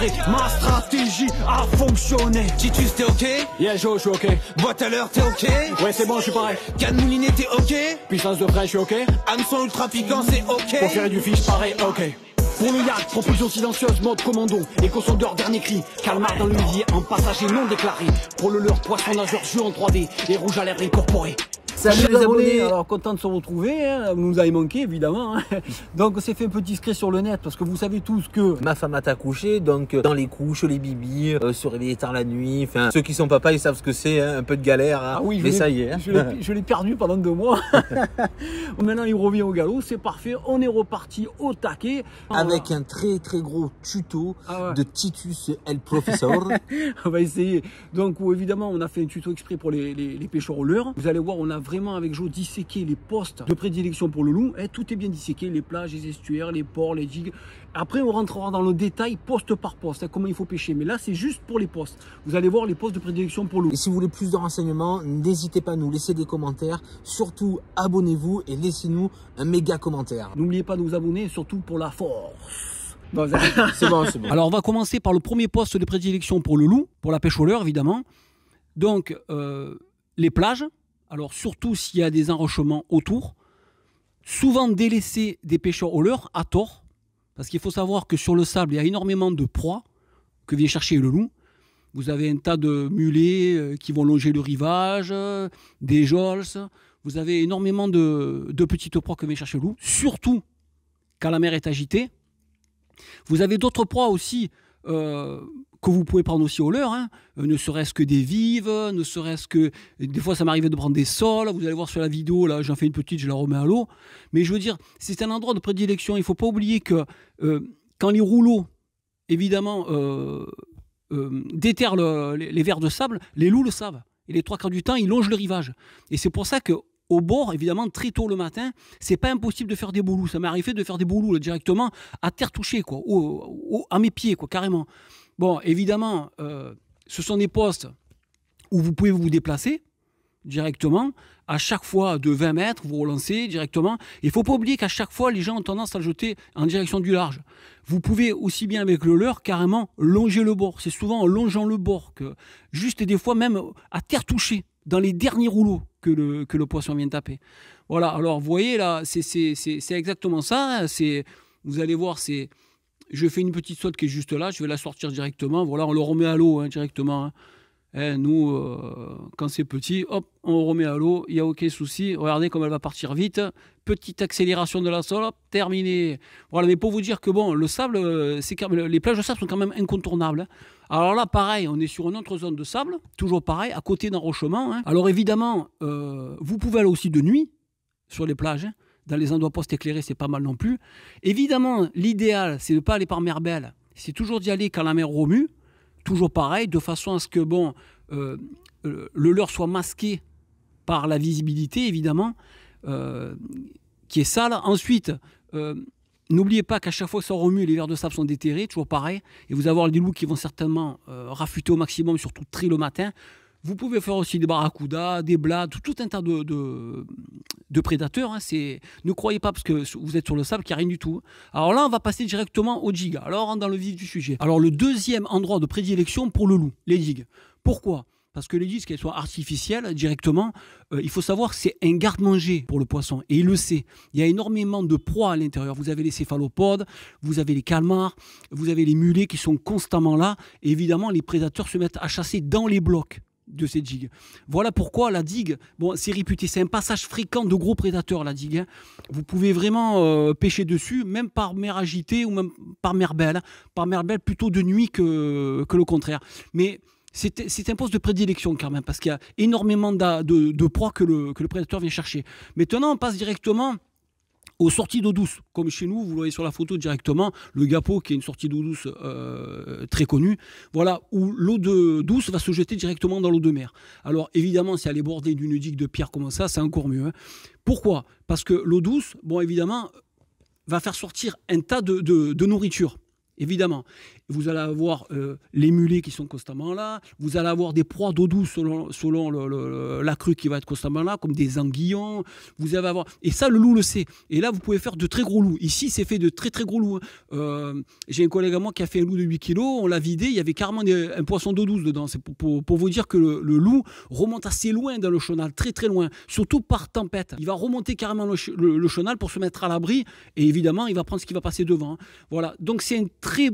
carré, ma stratégie a fonctionné. Titus, t'es ok? Yeah, Joe, je suis ok. Boîte à l'heure, t'es ok? Ouais, c'est bon, je suis pareil. Canne moulinée, t'es ok? Puissance de frein, je suis ok. Hameçon ultra piquant, c'est ok? Pour faire du fiche, pareil, ok. Pour le yacht, propulsion silencieuse, mode commando. Éco-sondeur, dernier cri. Calmar dans le levier, en passager non déclaré. Pour le leurre, poisson nageur, jeu en 3D. Et rouge à l'air incorporé. Salut les abonnés. Alors content de se retrouver, hein. Vous nous avez manqué évidemment, hein. Donc on s'est fait un peu discret sur le net parce que vous savez tous que ma femme a accouché, donc dans les couches, les bibis, se réveiller tard la nuit, enfin ceux qui sont papas ils savent ce que c'est, hein, un peu de galère, hein. Ah oui, mais ça y est, hein. Je l'ai perdu pendant 2 mois. Maintenant il revient au galop, c'est parfait, on est reparti au taquet. Avec un très gros tuto de Titus El Professeur. On va essayer. Donc évidemment on a fait un tuto exprès pour les pêcheurs au leurre. Vous allez voir, on a vraiment avec Joe disséqué les postes de prédilection pour le loup. Et tout est bien disséqué, les plages, les estuaires, les ports, les digues. Après on rentrera dans le détail poste par poste, hein, comment il faut pêcher. Mais là c'est juste pour les postes. Vous allez voir les postes de prédilection pour le loup. Et si vous voulez plus de renseignements, n'hésitez pas à nous laisser des commentaires. Surtout abonnez-vous et laissez-nous un méga commentaire. N'oubliez pas de vous abonner, surtout pour la force. Bon, c'est bon, c'est bon. Alors on va commencer par le premier poste de prédilection pour le loup, pour la pêche au leurre évidemment. Donc les plages. Alors surtout s'il y a des enrochements autour, souvent délaissés des pêcheurs au leurre à tort, parce qu'il faut savoir que sur le sable, il y a énormément de proies que vient chercher le loup. Vous avez un tas de mulets qui vont longer le rivage, des jols, vous avez énormément de petites proies que vient chercher le loup, surtout quand la mer est agitée. Vous avez d'autres proies aussi que vous pouvez prendre aussi au leurre, hein, ne serait-ce que des vives, ne serait-ce que... Des fois, ça m'arrivait de prendre des sols. Vous allez voir sur la vidéo, là, j'en fais une petite, je la remets à l'eau. Mais je veux dire, c'est un endroit de prédilection. Il ne faut pas oublier que quand les rouleaux, évidemment, déterrent les vers de sable, les loups le savent. Et les 3 quarts du temps, ils longent le rivage. Et c'est pour ça que au bord, évidemment, très tôt le matin, c'est pas impossible de faire des beaux loups. Ça m'est arrivé de faire des beaux loups là, directement à terre touchée, quoi, à mes pieds, quoi, carrément. Bon, évidemment, ce sont des postes où vous pouvez vous déplacer directement. À chaque fois de 20 mètres, vous relancez directement. Il ne faut pas oublier qu'à chaque fois, les gens ont tendance à le jeter en direction du large. Vous pouvez aussi bien avec le leurre carrément longer le bord. C'est souvent en longeant le bord que juste des fois même à terre touchée, dans les derniers rouleaux que le poisson vient taper. Voilà, alors vous voyez là, c'est exactement ça. Hein, vous allez voir, je fais une petite saute qui est juste là, je vais la sortir directement. Voilà, on le remet à l'eau hein, directement. Hein. Eh, nous, quand c'est petit, hop, on remet à l'eau, il n'y a aucun souci. Regardez comme elle va partir vite. Petite accélération de la sole, hop, terminé. Voilà, mais pour vous dire que bon, le sable, les plages de sable sont quand même incontournables. Hein. Alors là, pareil, on est sur une autre zone de sable, toujours pareil, à côté d'un rochement. Hein. Alors évidemment, vous pouvez aller aussi de nuit sur les plages. Hein. Dans les endroits postes éclairés, c'est pas mal non plus. Évidemment, l'idéal, c'est de ne pas aller par mer belle. C'est toujours d'y aller quand la mer remue. Toujours pareil, de façon à ce que bon, le leurre soit masqué par la visibilité, évidemment, qui est sale. Ensuite, n'oubliez pas qu'à chaque fois que ça remue, les vers de sable sont déterrés, toujours pareil. Et vous allez avoir des loups qui vont certainement raffûter au maximum, surtout très le matin. Vous pouvez faire aussi des barracudas, des blades, tout un tas de prédateurs. Hein. Ne croyez pas parce que vous êtes sur le sable qu'il n'y a rien du tout. Alors là, on va passer directement aux digues. Alors, on rentre dans le vif du sujet. Alors, le deuxième endroit de prédilection pour le loup, les digues. Pourquoi ? Parce que les digues, qu'elles soient artificielles directement, il faut savoir que c'est un garde-manger pour le poisson. Et il le sait. Il y a énormément de proies à l'intérieur. Vous avez les céphalopodes, vous avez les calmars, vous avez les mulets qui sont constamment là. Et évidemment, les prédateurs se mettent à chasser dans les blocs de ces digues. Voilà pourquoi la digue, bon, c'est réputé, c'est un passage fréquent de gros prédateurs, la digue. Hein. Vous pouvez vraiment pêcher dessus, même par mer agitée ou même par mer belle. Hein. Par mer belle plutôt de nuit que le contraire. Mais c'est un poste de prédilection quand même, parce qu'il y a énormément de proies que le prédateur vient chercher. Maintenant, on passe directement aux sorties d'eau douce, comme chez nous, vous le voyez sur la photo directement, le Gapo qui est une sortie d'eau douce très connue, voilà, où l'eau douce va se jeter directement dans l'eau de mer. Alors évidemment, si elle est bordée d'une digue de pierre comme ça, c'est encore mieux. Hein. Pourquoi ? Parce que l'eau douce, bon évidemment, va faire sortir un tas de nourriture, évidemment. vous allez avoir les mulets qui sont constamment là, vous allez avoir des proies d'eau douce selon la crue qui va être constamment là, comme des anguillons, vous allez avoir... Et ça, le loup le sait. Et là, vous pouvez faire de très gros loups. Ici, c'est fait de très très gros loups. J'ai un collègue à moi qui a fait un loup de 8 kilos, on l'a vidé, il y avait carrément un poisson d'eau douce dedans. C'est pour vous dire que le loup remonte assez loin dans le chenal, très très loin, surtout par tempête. Il va remonter carrément le chenal pour se mettre à l'abri, et évidemment, il va prendre ce qui va passer devant. Voilà, donc c'est un très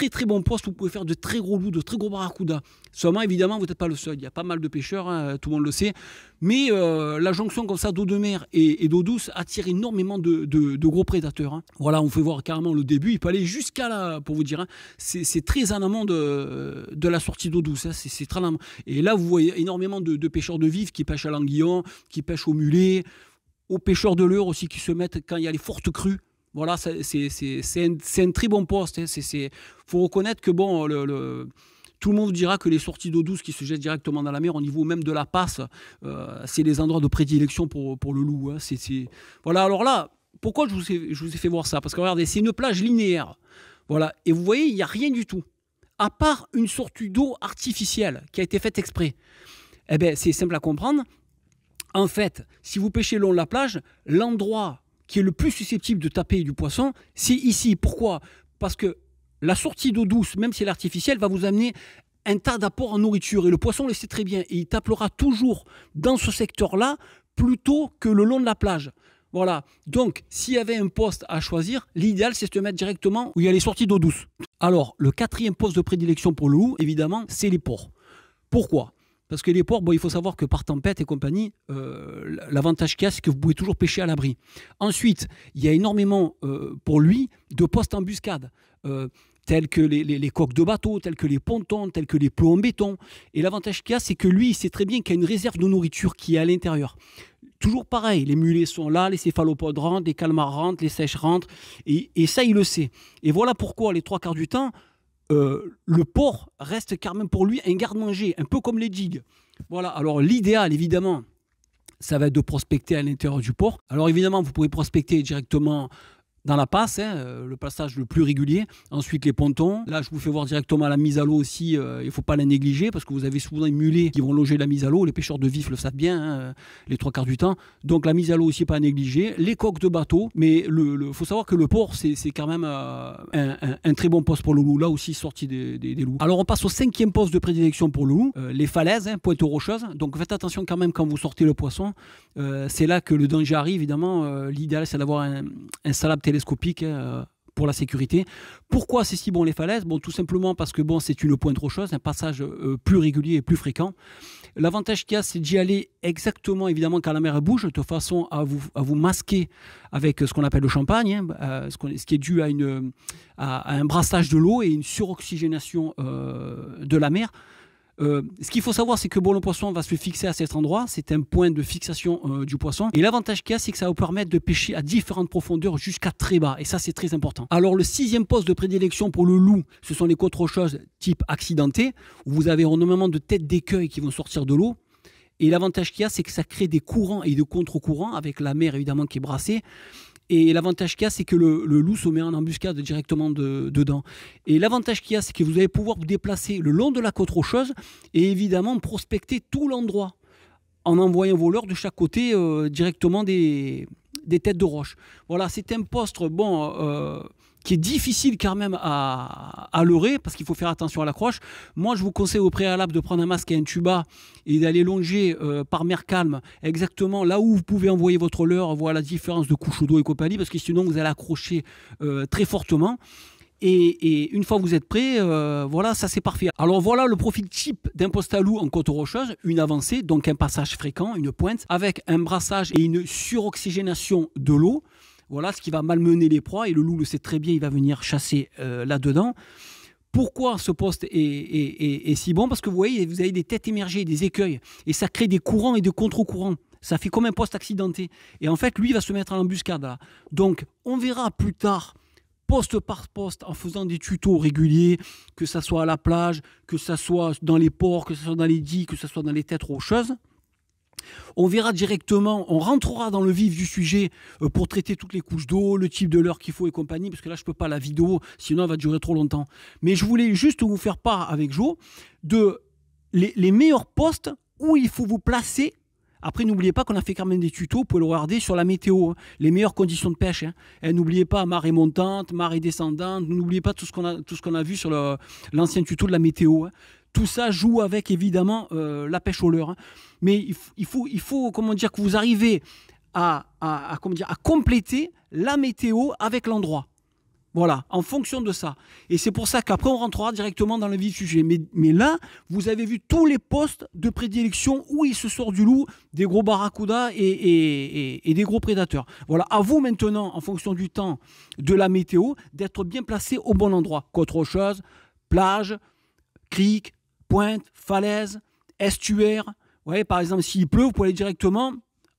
très bon poste où vous pouvez faire de très gros loups, de très gros barracudas. Seulement, évidemment, vous n'êtes pas le seul, il y a pas mal de pêcheurs, hein, tout le monde le sait, mais la jonction comme ça d'eau de mer et d'eau douce attire énormément de gros prédateurs. Hein. Voilà, on fait voir carrément le début, il peut aller jusqu'à là, pour vous dire, hein, c'est très en amont de la sortie d'eau douce, hein, c'est très en amont. Et là, vous voyez énormément de pêcheurs de vifs qui pêchent à l'anguillon, qui pêchent au mulet, aux pêcheurs de leurre aussi qui se mettent quand il y a les fortes crues. Voilà, c'est un très bon poste. Il faut reconnaître que bon, tout le monde dira que les sorties d'eau douce qui se jettent directement dans la mer, au niveau même de la passe, c'est les endroits de prédilection pour le loup. Hein. Voilà, alors là, pourquoi je vous ai fait voir ça? Parce que regardez, c'est une plage linéaire. Voilà, et vous voyez, il n'y a rien du tout. À part une sortie d'eau artificielle qui a été faite exprès. Eh bien, c'est simple à comprendre. En fait, si vous pêchez le long de la plage, l'endroit qui est le plus susceptible de taper du poisson, c'est ici. Pourquoi? Parce que la sortie d'eau douce, même si elle est artificielle, va vous amener un tas d'apports en nourriture. Et le poisson le sait très bien. Et il tapera toujours dans ce secteur-là plutôt que le long de la plage. Voilà. Donc, s'il y avait un poste à choisir, l'idéal, c'est de se mettre directement où il y a les sorties d'eau douce. Alors, le quatrième poste de prédilection pour le loup, évidemment, c'est les ports. Pourquoi? Parce que les ports, bon, il faut savoir que par tempête et compagnie, l'avantage qu'il y a, c'est que vous pouvez toujours pêcher à l'abri. Ensuite, il y a énormément, pour lui, de postes embuscades, tels que les coques de bateau, tels que les pontons, tels que les plots en béton. Et l'avantage qu'il y a, c'est que lui, il sait très bien qu'il y a une réserve de nourriture qui est à l'intérieur. Toujours pareil, les mulets sont là, les céphalopodes rentrent, les calmars rentrent, les sèches rentrent, et ça, il le sait. Et voilà pourquoi, les 3 quarts du temps, le port reste quand même pour lui un garde-manger, un peu comme les digues. Voilà, alors l'idéal, évidemment, ça va être de prospecter à l'intérieur du port. Alors évidemment, vous pouvez prospecter directement dans la passe, hein, le passage le plus régulier. Ensuite, les pontons. Là, je vous fais voir directement la mise à l'eau aussi. Il ne faut pas la négliger parce que vous avez souvent des mulets qui vont loger la mise à l'eau. Les pêcheurs de vif le savent bien, hein, les 3 quarts du temps. Donc, la mise à l'eau aussi, pas à négliger. Les coques de bateau. Mais il faut savoir que le port, c'est quand même un très bon poste pour le loup. Là aussi, sorti des loups. Alors, on passe au 5e poste de prédilection pour le loup. Les falaises, hein, pointe rocheuses. Donc, faites attention quand même quand vous sortez le poisson. C'est là que le danger arrive, évidemment. L'idéal, c'est d'avoir un salab télescopique pour la sécurité. Pourquoi c'est si bon les falaises? Bon, tout simplement parce que bon, c'est une pointe rocheuse, un passage plus régulier et plus fréquent. L'avantage qu'il y a, c'est d'y aller exactement, évidemment, quand la mer bouge, de façon à vous masquer avec ce qu'on appelle le champagne, hein, ce qui est dû à un brassage de l'eau et une suroxygénation de la mer. Ce qu'il faut savoir, c'est que bon, le poisson va se fixer à cet endroit. C'est un point de fixation du poisson. Et l'avantage qu'il y a, c'est que ça va vous permettre de pêcher à différentes profondeurs jusqu'à très bas. Et ça, c'est très important. Alors, le 6e poste de prédilection pour le loup, ce sont les côtes rocheuses type accidenté, où vous avez énormément de têtes d'écueil qui vont sortir de l'eau. Et l'avantage qu'il y a, c'est que ça crée des courants et des contre-courants, avec la mer, évidemment, qui est brassée. Et l'avantage qu'il y a, c'est que le loup se met en embuscade directement dedans. Et l'avantage qu'il y a, c'est que vous allez pouvoir vous déplacer le long de la côte rocheuse et évidemment prospecter tout l'endroit en envoyant vos leurres de chaque côté directement des têtes de roche. Voilà, c'est un poste bon, qui est difficile quand même à leurrer parce qu'il faut faire attention à l'accroche. Moi, je vous conseille au préalable de prendre un masque et un tuba et d'aller longer par mer calme exactement là où vous pouvez envoyer votre leurre, voir la différence de couche d'eau et compagnie, parce que sinon vous allez accrocher très fortement. Et une fois que vous êtes prêt, voilà, ça c'est parfait. Alors voilà le profil type d'un poste à loup en côte rocheuse, une avancée, donc un passage fréquent, une pointe, avec un brassage et une suroxygénation de l'eau. Voilà ce qui va malmener les proies, et le loup le sait très bien, il va venir chasser là-dedans. Pourquoi ce poste est si bon? Parce que vous voyez, vous avez des têtes émergées, des écueils, et ça crée des courants et des contre-courants. Ça fait comme un poste accidenté. Et en fait, lui, il va se mettre en embuscade là. Donc, on verra plus tard, poste par poste, en faisant des tutos réguliers, que ça soit à la plage, que ça soit dans les ports, que ça soit dans les digues, que ça soit dans les têtes rocheuses. On verra directement, on rentrera dans le vif du sujet pour traiter toutes les couches d'eau, le type de leurre qu'il faut et compagnie, parce que là, je ne peux pas la vidéo, sinon elle va durer trop longtemps. Mais je voulais juste vous faire part avec Jo de les meilleurs postes où il faut vous placer. Après, n'oubliez pas qu'on a fait quand même des tutos, vous pouvez le regarder sur la météo, hein, les meilleures conditions de pêche. Hein. N'oubliez pas marée montante, marée descendante, n'oubliez pas tout ce qu'on a vu sur l'ancien tuto de la météo. Hein. Tout ça joue avec évidemment la pêche au leurre. Hein. Mais il faut comment dire, que vous arrivez à compléter la météo avec l'endroit. Voilà, en fonction de ça. Et c'est pour ça qu'après, on rentrera directement dans le vif du sujet. Mais là, vous avez vu tous les postes de prédilection où il se sort du loup, des gros barracudas et des gros prédateurs. Voilà, à vous maintenant, en fonction du temps, de la météo, d'être bien placé au bon endroit. Côte rocheuse, plage, crique, pointe, falaise, estuaire. Ouais, par exemple, s'il pleut, vous pouvez aller directement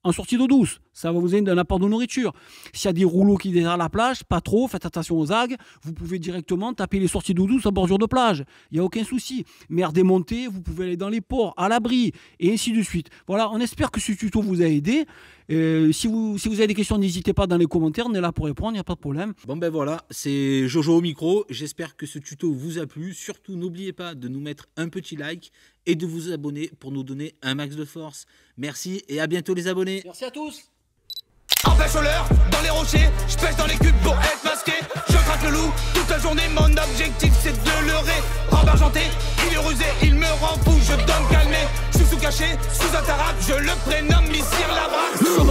en sortie d'eau douce. Ça va vous aider d'un apport de nourriture. S'il y a des rouleaux qui désherbent la plage, pas trop, faites attention aux algues. Vous pouvez directement taper les sorties d'eau douce à bordure de plage. Il n'y a aucun souci. Mer démontée, vous pouvez aller dans les ports, à l'abri, et ainsi de suite. Voilà, on espère que ce tuto vous a aidé. Si vous avez des questions, n'hésitez pas dans les commentaires. On est là pour répondre, il n'y a pas de problème. Bon ben voilà, c'est Jojo au micro. J'espère que ce tuto vous a plu. Surtout, n'oubliez pas de nous mettre un petit like et de vous abonner pour nous donner un max de force. Merci et à bientôt les abonnés. Merci à tous. En pêche au leurre, dans les rochers, je pêche dans les cubes pour être masqué. Je gratte le loup toute la journée, mon objectif c'est